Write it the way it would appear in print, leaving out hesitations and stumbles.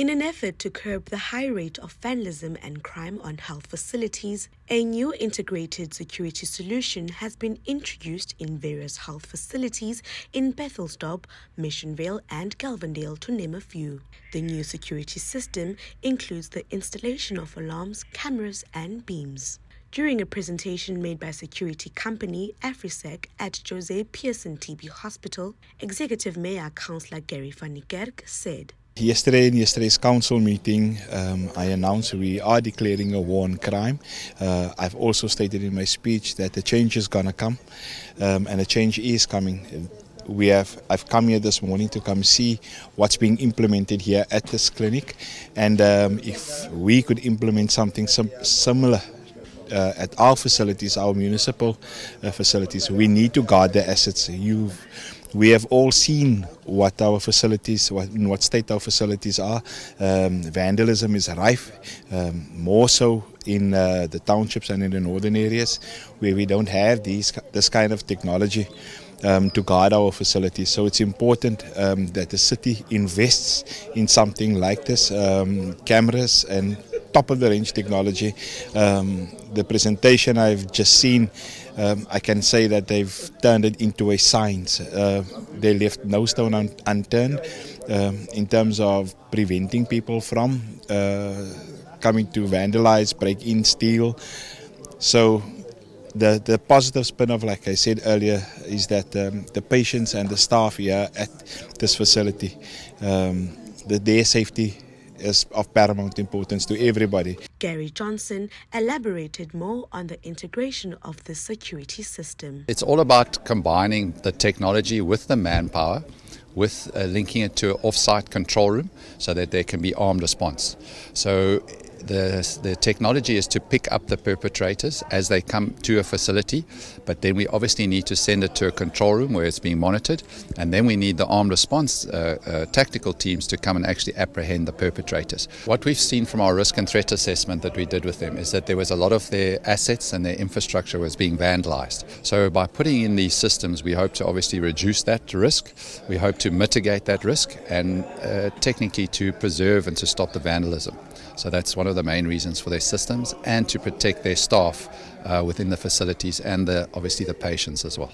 In an effort to curb the high rate of vandalism and crime on health facilities, a new integrated security solution has been introduced in various health facilities in Bethelsdorp, Missionvale and Galvandale, to name a few. The new security system includes the installation of alarms, cameras and beams. During a presentation made by security company AfriSec at Jose Pearson TB Hospital, Executive Mayor Councillor Gary van der Kerk said, Yesterday in yesterday's council meeting, I announced we are declaring a war on crime. I've also stated in my speech that the change is going to come, and the change is coming. I've come here this morning to come see what's being implemented here at this clinic, and if we could implement something similar at our facilities, our municipal facilities, we need to guard the assets. We have all seen what our facilities, in what state our facilities are. Vandalism is rife, more so in the townships and in the northern areas where we don't have this kind of technology to guard our facilities. So it's important that the city invests in something like this, cameras and top-of-the-range technology. The presentation I've just seen, I can say that they've turned it into a science. They left no stone unturned in terms of preventing people from coming to vandalize, break in, steal. So the positive spin-off, like I said earlier, is that the patients and the staff here at this facility, their safety is of paramount importance to everybody. Gary Johnson elaborated more on the integration of the security system. It's all about combining the technology with the manpower, with linking it to an off-site control room so that there can be armed response. So the technology is to pick up the perpetrators as they come to a facility, but then we obviously need to send it to a control room where it's being monitored, and then we need the armed response tactical teams to come and actually apprehend the perpetrators. What we've seen from our risk and threat assessment that we did with them is that there was a lot of their assets and their infrastructure was being vandalized. So by putting in these systems, we hope to obviously reduce that risk, we hope to mitigate that risk, and technically to preserve and to stop the vandalism. So that's one of the main reasons for their systems, and to protect their staff within the facilities and obviously the patients as well.